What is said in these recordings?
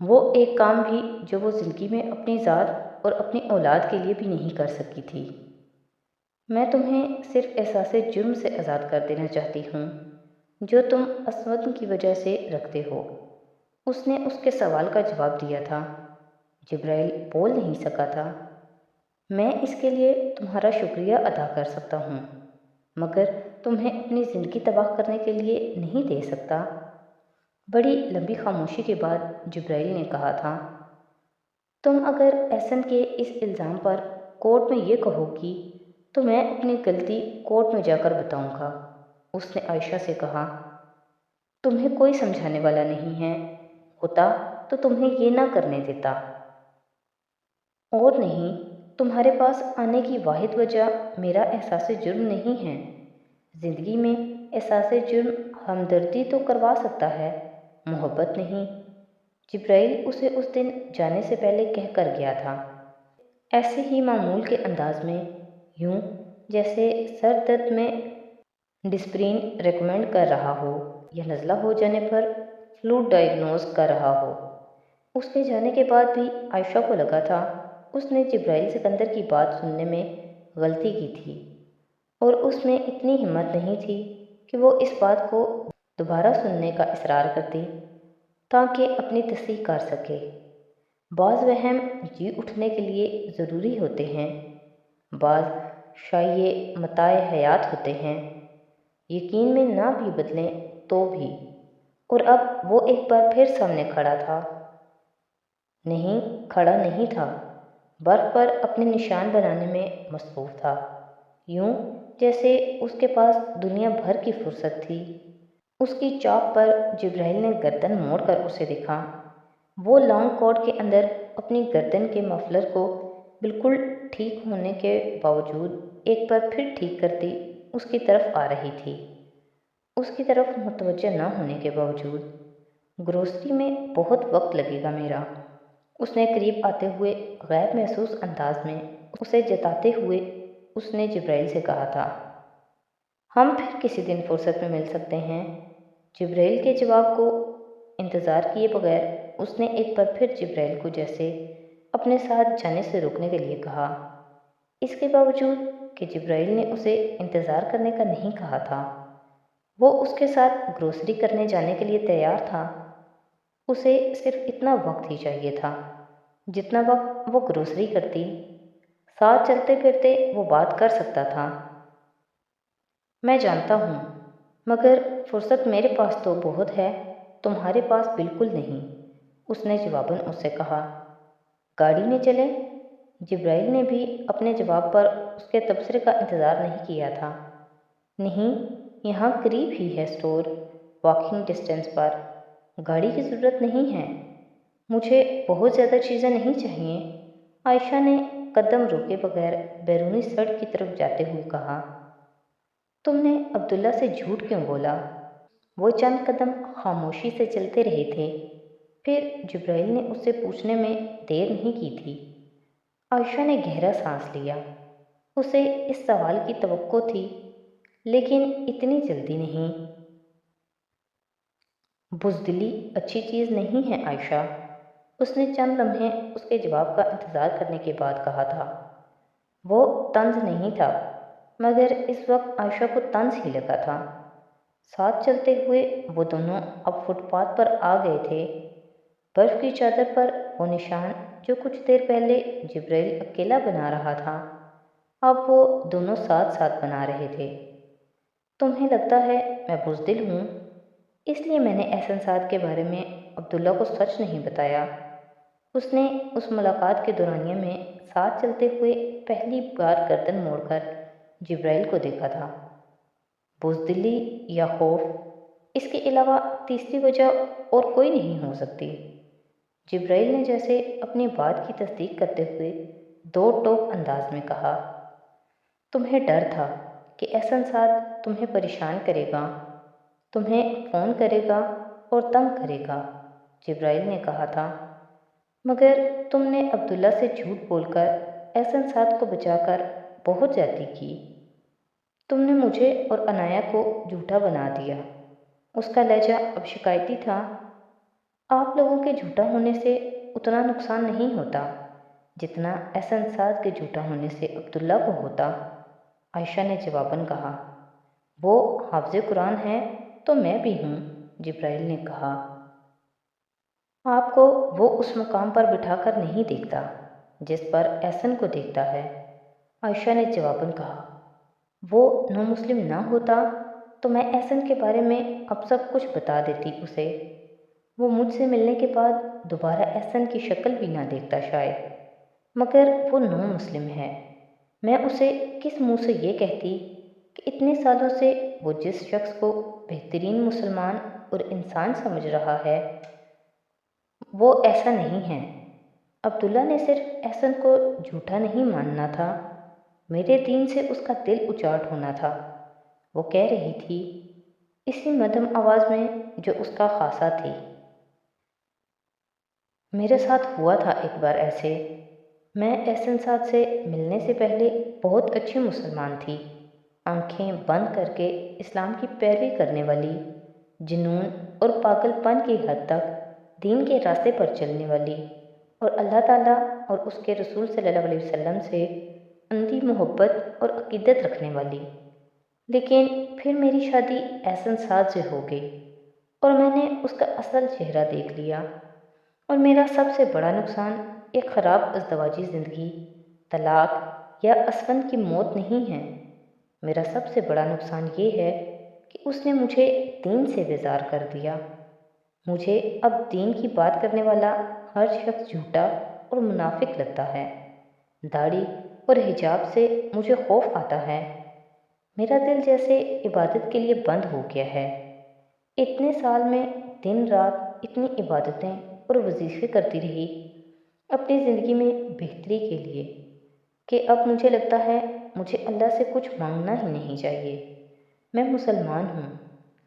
وہ ایک کام بھی جو وہ زندگی میں اپنی ذات اور اپنی اولاد کے لیے بھی نہیں کر سکی تھی۔ میں تمہیں صرف احساس جرم سے آزاد کر دینا چاہتی ہوں جو تم اسود کی وجہ سے رکھتے ہو۔ اس نے اس کے سوال کا جواب دیا تھا۔ جبرائیل بول نہیں سکا تھا۔ میں اس کے لیے تمہارا شکریہ ادا کر سکتا ہوں مگر تمہیں اپنی زندگی تباہ کرنے کے لیے نہیں دے سکتا۔ بڑی لمبی خاموشی کے بعد جبرائیل نے کہا تھا، تم اگر احسن کے اس الزام پر کورٹ میں یہ کہو گی تو میں اپنی غلطی کورٹ میں جا کر بتاؤں گا۔ اس نے عائشہ سے کہا، تمہیں کوئی سمجھانے والا نہیں ہے، ہوتا تو تمہیں یہ نہ کرنے دیتا۔ اور نہیں، تمہارے پاس آنے کی واحد وجہ میرا احساس جرم نہیں ہے۔ زندگی میں احساس جرم ہمدردی تو کروا سکتا ہے، محبت نہیں۔ جبرائیل اسے اس دن جانے سے پہلے کہہ کر گیا تھا، ایسے ہی معمول کے انداز میں، یوں جیسے سر درد میں ڈسپرین ریکمینڈ کر رہا ہو یا نزلہ ہو جانے پر فلو ڈائیگنوز کر رہا ہو۔ اس کے جانے کے بعد بھی عائشہ کو لگا تھا اس نے جبرائیل سکندر کی بات سننے میں غلطی کی تھی، اور اس میں اتنی ہمت نہیں تھی کہ وہ اس بات کو دوبارہ سننے کا اصرار کرتی تاکہ اپنی تصحیح کر سکے۔ بعض وہم جی اٹھنے کے لیے ضروری ہوتے ہیں، بعض شایع متاع حیات ہوتے ہیں، یقین میں نہ بھی بدلیں تو بھی۔ اور اب وہ ایک بار پھر سامنے کھڑا تھا۔ نہیں، کھڑا نہیں تھا، برف پر اپنے نشان بنانے میں مصروف تھا، یوں جیسے اس کے پاس دنیا بھر کی فرصت تھی۔ اس کی چاک پر جبرائیل نے گردن موڑ کر اسے دیکھا۔ وہ لانگ کوٹ کے اندر اپنی گردن کے مفلر کو بالکل ٹھیک ہونے کے باوجود ایک بار پھر ٹھیک کرتی اس کی طرف آ رہی تھی، اس کی طرف متوجہ نہ ہونے کے باوجود۔ گروسری میں بہت وقت لگے گا میرا، اس نے قریب آتے ہوئے غیر محسوس انداز میں اسے جتاتے ہوئے اس نے جبرائیل سے کہا تھا۔ ہم پھر کسی دن فرصت میں مل سکتے ہیں۔ جبرائیل کے جواب کو انتظار کیے بغیر اس نے ایک بار پھر جبرائیل کو جیسے اپنے ساتھ جانے سے روکنے کے لیے کہا، اس کے باوجود کہ جبرائیل نے اسے انتظار کرنے کا نہیں کہا تھا۔ وہ اس کے ساتھ گروسری کرنے جانے کے لیے تیار تھا۔ اسے صرف اتنا وقت ہی چاہیے تھا جتنا وقت وہ گروسری کرتی، ساتھ چلتے پھرتے وہ بات کر سکتا تھا۔ میں جانتا ہوں، مگر فرصت میرے پاس تو بہت ہے، تمہارے پاس بالکل نہیں، اس نے جواباً اس سے کہا۔ گاڑی میں چلیں؟ جبرائیل نے بھی اپنے جواب پر اس کے تبصرے کا انتظار نہیں کیا تھا۔ نہیں، یہاں قریب ہی ہے اسٹور، واکنگ ڈسٹینس پر، گاڑی کی ضرورت نہیں ہے، مجھے بہت زیادہ چیزیں نہیں چاہیے، عائشہ نے قدم روکے بغیر بیرونی سڑک کی طرف جاتے ہوئے کہا۔ تم نے عبداللہ سے جھوٹ کیوں بولا؟ وہ چند قدم خاموشی سے چلتے رہے تھے، پھر جبرائیل نے اس سے پوچھنے میں دیر نہیں کی تھی۔ عائشہ نے گہرا سانس لیا۔ اسے اس سوال کی توقع تھی، لیکن اتنی جلدی نہیں۔ بزدلی اچھی چیز نہیں ہے عائشہ، اس نے چند لمحے اس کے جواب کا انتظار کرنے کے بعد کہا تھا۔ وہ طنز نہیں تھا، مگر اس وقت عائشہ کو طنز ہی لگا تھا۔ ساتھ چلتے ہوئے وہ دونوں اب فٹ پاتھ پر آ گئے تھے۔ برف کی چادر پر وہ نشان جو کچھ دیر پہلے جبرائیل اکیلا بنا رہا تھا، اب وہ دونوں ساتھ ساتھ بنا رہے تھے۔ تمہیں لگتا ہے میں بزدل ہوں، اس لیے میں نے احسن سعد کے بارے میں عبداللہ کو سچ نہیں بتایا۔ اس نے اس ملاقات کے دورانیہ میں ساتھ چلتے ہوئے پہلی بار گردن موڑ کر جبرائیل کو دیکھا تھا۔ بزدلی یا خوف، اس کے علاوہ تیسری وجہ اور کوئی نہیں ہو سکتی۔ جبرائیل نے جیسے اپنی بات کی تصدیق کرتے ہوئے دو ٹوک انداز میں کہا، تمہیں ڈر تھا کہ احسن سعد تمہیں پریشان کرے گا، تمہیں فون کرے گا اور تنگ کرے گا، جبرائیل نے کہا تھا، مگر تم نے عبداللہ سے جھوٹ بول کر احسن سعد کو بچا کر بہت زیادتی کی۔ تم نے مجھے اور عنایا کو جھوٹا بنا دیا۔ اس کا لہجہ اب شکایتی تھا۔ آپ لوگوں کے جھوٹا ہونے سے اتنا نقصان نہیں ہوتا جتنا احسن سعد کے جھوٹا ہونے سے عبداللہ کو ہوتا، عائشہ نے جواباً کہا۔ وہ حافظ قرآن ہے تو میں بھی ہوں، جبرائیل نے کہا۔ آپ کو وہ اس مقام پر بٹھا کر نہیں دیکھتا جس پر احسن کو دیکھتا ہے، عائشہ نے جواباً کہا۔ وہ نو مسلم نہ ہوتا تو میں احسن کے بارے میں اب سب کچھ بتا دیتی اسے۔ وہ مجھ سے ملنے کے بعد دوبارہ احسن کی شکل بھی نہ دیکھتا شاید، مگر وہ نو مسلم ہے۔ میں اسے کس منہ سے یہ کہتی کہ اتنے سالوں سے وہ جس شخص کو بہترین مسلمان اور انسان سمجھ رہا ہے وہ ایسا نہیں ہے۔ عبداللہ نے صرف احسن کو جھوٹا نہیں ماننا تھا، میرے دین سے اس کا دل اچاٹ ہونا تھا، وہ کہہ رہی تھی اسی مدھم آواز میں جو اس کا خاصہ تھی۔ میرے ساتھ ہوا تھا ایک بار ایسے۔ میں احسن سعد سے ملنے سے پہلے بہت اچھی مسلمان تھی، آنکھیں بند کر کے اسلام کی پیروی کرنے والی، جنون اور پاگل پن کی حد تک دین کے راستے پر چلنے والی، اور اللہ تعالیٰ اور اس کے رسول صلی اللہ علیہ وسلم سے اندھی محبت اور عقیدت رکھنے والی۔ لیکن پھر میری شادی احسن سعد سے ہو گئی اور میں نے اس کا اصل چہرہ دیکھ لیا، اور میرا سب سے بڑا نقصان ایک خراب ازدواجی زندگی، طلاق یا اسفند کی موت نہیں ہے۔ میرا سب سے بڑا نقصان یہ ہے کہ اس نے مجھے دین سے بیزار کر دیا۔ مجھے اب دین کی بات کرنے والا ہر شخص جھوٹا اور منافق لگتا ہے۔ داڑھی اور حجاب سے مجھے خوف آتا ہے۔ میرا دل جیسے عبادت کے لیے بند ہو گیا ہے۔ اتنے سال میں دن رات اتنی عبادتیں اور وظیفے کرتی رہی اپنی زندگی میں بہتری کے لیے کہ اب مجھے لگتا ہے مجھے اللہ سے کچھ مانگنا ہی نہیں چاہیے۔ میں مسلمان ہوں،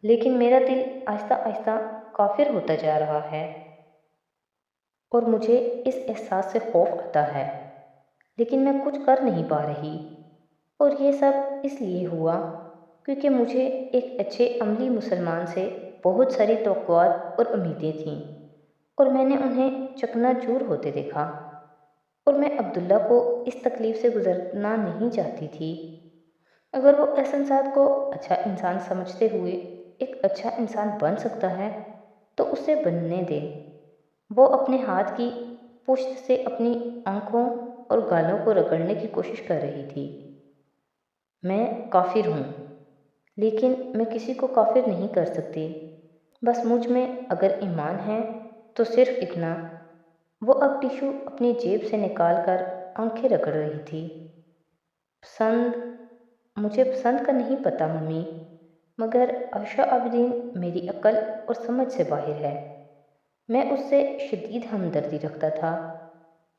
لیکن میرا دل آہستہ آہستہ کافر ہوتا جا رہا ہے اور مجھے اس احساس سے خوف آتا ہے، لیکن میں کچھ کر نہیں پا رہی۔ اور یہ سب اس لیے ہوا کیونکہ مجھے ایک اچھے عملی مسلمان سے بہت ساری توقعات اور امیدیں تھیں، اور میں نے انہیں چکنا چور ہوتے دیکھا، اور میں عبداللہ کو اس تکلیف سے گزرنا نہیں چاہتی تھی۔ اگر وہ احسن سعد کو اچھا انسان سمجھتے ہوئے ایک اچھا انسان بن سکتا ہے تو اسے بننے دے۔ وہ اپنے ہاتھ کی پشت سے اپنی آنکھوں اور گالوں کو رگڑنے کی کوشش کر رہی تھی۔ میں کافر ہوں، لیکن میں کسی کو کافر نہیں کر سکتی۔ بس مجھ میں اگر ایمان ہے تو صرف اتنا۔ وہ اب ٹیشو اپنی جیب سے نکال کر آنکھیں رگڑ رہی تھی۔ پسند، مجھے پسند کا نہیں پتہ ممی، مگر عائشہ عابدین میری عقل اور سمجھ سے باہر ہے۔ میں اس سے شدید ہمدردی رکھتا تھا،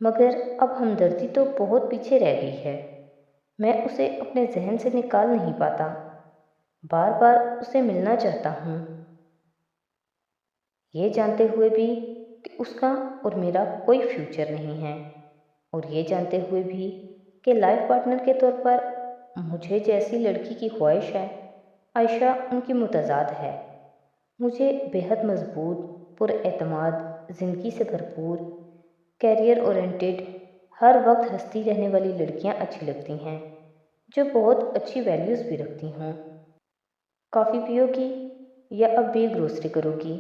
مگر اب ہمدردی تو بہت پیچھے رہ گئی ہے۔ میں اسے اپنے ذہن سے نکال نہیں پاتا، بار بار اسے ملنا چاہتا ہوں، یہ جانتے ہوئے بھی کہ اس کا اور میرا کوئی فیوچر نہیں ہے، اور یہ جانتے ہوئے بھی کہ لائف پارٹنر کے طور پر مجھے جیسی لڑکی کی خواہش ہے عائشہ ان کی متضاد ہے۔ مجھے بہت مضبوط، پر اعتماد، زندگی سے بھرپور، کیریئر اورینٹڈ، ہر وقت ہنستی رہنے والی لڑکیاں اچھی لگتی ہیں جو بہت اچھی ویلیوز بھی رکھتی ہوں۔ کافی پیو گی یا اب بھی گروسری کرو گی؟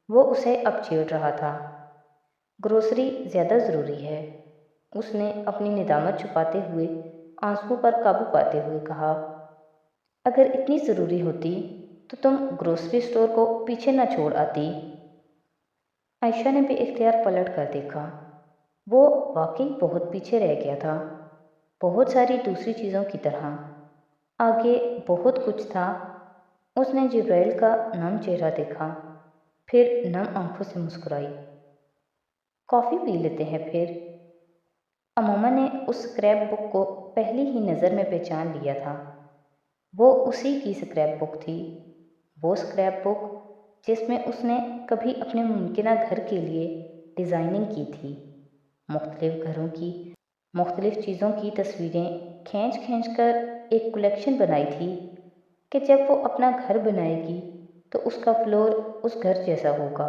وہ اسے اب چھیڑ رہا تھا۔ گروسری زیادہ ضروری ہے، اس نے اپنی ندامت چھپاتے ہوئے آنسوؤں پر قابو پاتے ہوئے کہا۔ اگر اتنی ضروری ہوتی تو تم گروسری اسٹور کو پیچھے نہ چھوڑ آتی۔ عائشہ نے بے اختیار پلٹ کر دیکھا۔ وہ واقعی بہت پیچھے رہ گیا تھا، بہت ساری دوسری چیزوں کی طرح۔ آگے بہت کچھ تھا۔ اس نے جبرائیل کا نم چہرہ دیکھا، پھر نم آنکھوں سے مسکرائی۔ کافی پی لیتے ہیں پھر؟ امامہ نے اس اسکریپ بک کو پہلی ہی نظر میں پہچان لیا تھا۔ وہ اسی کی اسکریپ بک تھی، وہ اسکریپ بک جس میں اس نے کبھی اپنے ممکنہ گھر کے لیے ڈیزائننگ کی تھی، مختلف گھروں کی مختلف چیزوں کی تصویریں کھینچ کھینچ کر ایک کلیکشن بنائی تھی کہ جب وہ اپنا گھر بنائے گی تو اس کا فلور اس گھر جیسا ہوگا،